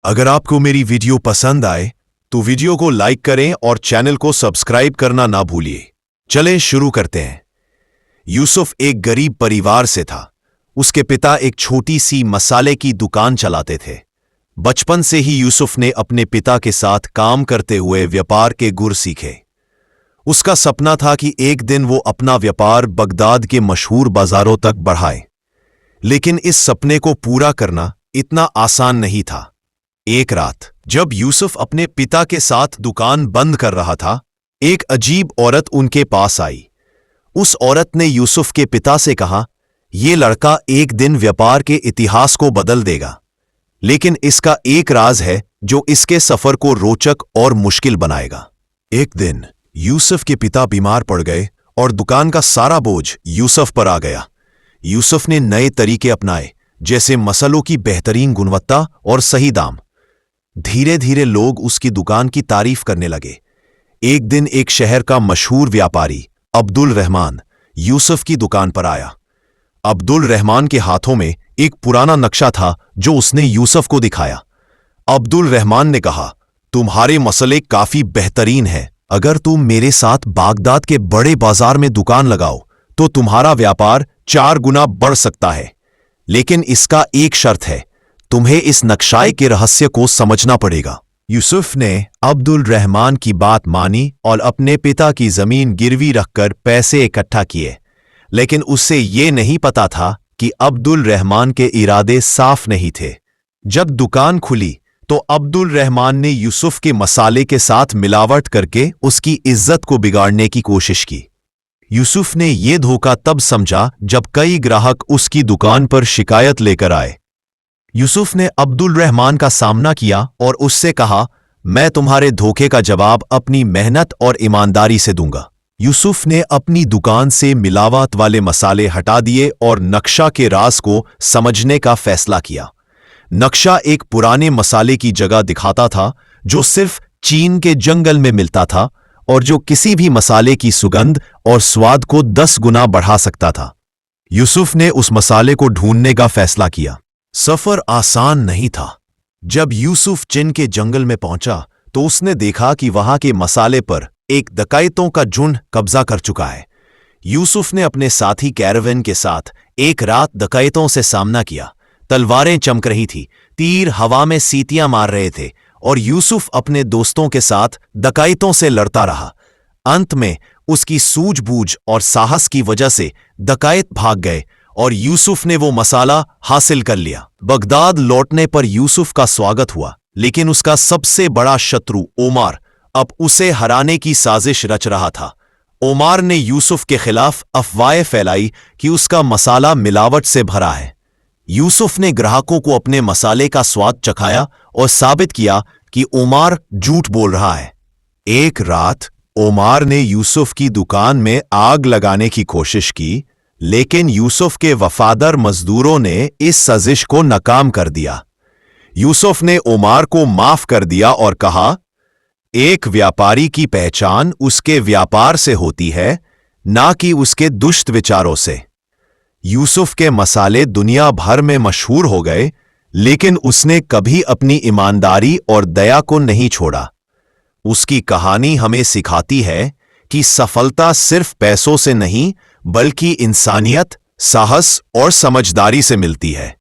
अगर आपको मेरी वीडियो पसंद आए तो वीडियो को लाइक करें और चैनल को सब्सक्राइब करना ना भूलिए। चलें शुरू करते हैं। यूसुफ एक गरीब परिवार से था। उसके पिता एक छोटी सी मसाले की दुकान चलाते थे। बचपन से ही यूसुफ ने अपने पिता के साथ काम करते हुए व्यापार के गुर सीखे। उसका सपना था कि एक दिन वो अपना व्यापार बगदाद के मशहूर बाजारों तक बढ़ाए, लेकिन इस सपने को पूरा करना इतना आसान नहीं था। एक रात जब यूसुफ अपने पिता के साथ दुकान बंद कर रहा था, एक अजीब औरत उनके पास आई। उस औरत ने यूसुफ के पिता से कहा, यह लड़का एक दिन व्यापार के इतिहास को बदल देगा, लेकिन इसका एक राज है जो इसके सफर को रोचक और मुश्किल बनाएगा। एक दिन यूसुफ के पिता बीमार पड़ गए और दुकान का सारा बोझ यूसुफ पर आ गया। यूसुफ ने नए तरीके अपनाए, जैसे मसालों की बेहतरीन गुणवत्ता और सही दाम। धीरे धीरे लोग उसकी दुकान की तारीफ करने लगे। एक दिन एक शहर का मशहूर व्यापारी अब्दुल रहमान यूसुफ की दुकान पर आया। अब्दुल रहमान के हाथों में एक पुराना नक्शा था जो उसने यूसुफ को दिखाया। अब्दुल रहमान ने कहा, तुम्हारे मसले काफी बेहतरीन हैं। अगर तुम मेरे साथ बागदाद के बड़े बाजार में दुकान लगाओ तो तुम्हारा व्यापार 4 गुना बढ़ सकता है, लेकिन इसका एक शर्त है, तुम्हें इस नक्शाए के रहस्य को समझना पड़ेगा। यूसुफ ने अब्दुल रहमान की बात मानी और अपने पिता की जमीन गिरवी रखकर पैसे इकट्ठा किए, लेकिन उससे ये नहीं पता था कि अब्दुल रहमान के इरादे साफ नहीं थे। जब दुकान खुली तो अब्दुल रहमान ने यूसुफ के मसाले के साथ मिलावट करके उसकी इज्जत को बिगाड़ने की कोशिश की। यूसुफ ने यह धोखा तब समझा जब कई ग्राहक उसकी दुकान पर शिकायत लेकर आए। यूसुफ ने अब्दुल रहमान का सामना किया और उससे कहा, मैं तुम्हारे धोखे का जवाब अपनी मेहनत और ईमानदारी से दूंगा। यूसुफ ने अपनी दुकान से मिलावट वाले मसाले हटा दिए और नक्शा के राज को समझने का फैसला किया। नक्शा एक पुराने मसाले की जगह दिखाता था जो सिर्फ चीन के जंगल में मिलता था और जो किसी भी मसाले की सुगंध और स्वाद को 10 गुना बढ़ा सकता था। यूसुफ ने उस मसाले को ढूंढने का फैसला किया। सफर आसान नहीं था। जब यूसुफ चीन के जंगल में पहुंचा तो उसने देखा कि वहां के मसाले पर एक डकैतों का झुंड कब्जा कर चुका है। यूसुफ ने अपने साथी कैरवेन के साथ एक रात डकैतों से सामना किया। तलवारें चमक रही थी, तीर हवा में सीटियां मार रहे थे और यूसुफ अपने दोस्तों के साथ डकैतों से लड़ता रहा। अंत में उसकी सूझबूझ और साहस की वजह से डकैत भाग गए और यूसुफ ने वो मसाला हासिल कर लिया। बगदाद लौटने पर यूसुफ का स्वागत हुआ, लेकिन उसका सबसे बड़ा शत्रु ओमार अब उसे हराने की साजिश रच रहा था। ओमार ने यूसुफ के खिलाफ अफवाहें फैलाई कि उसका मसाला मिलावट से भरा है। यूसुफ ने ग्राहकों को अपने मसाले का स्वाद चखाया और साबित किया कि ओमार झूठ बोल रहा है। एक रात ओमार ने यूसुफ की दुकान में आग लगाने की कोशिश की, लेकिन यूसुफ के वफादार मजदूरों ने इस साजिश को नाकाम कर दिया। यूसुफ ने ओमार को माफ कर दिया और कहा, एक व्यापारी की पहचान उसके व्यापार से होती है, ना कि उसके दुष्ट विचारों से। यूसुफ के मसाले दुनिया भर में मशहूर हो गए, लेकिन उसने कभी अपनी ईमानदारी और दया को नहीं छोड़ा। उसकी कहानी हमें सिखाती है कि सफलता सिर्फ पैसों से नहीं, बल्कि इंसानियत, साहस और समझदारी से मिलती है।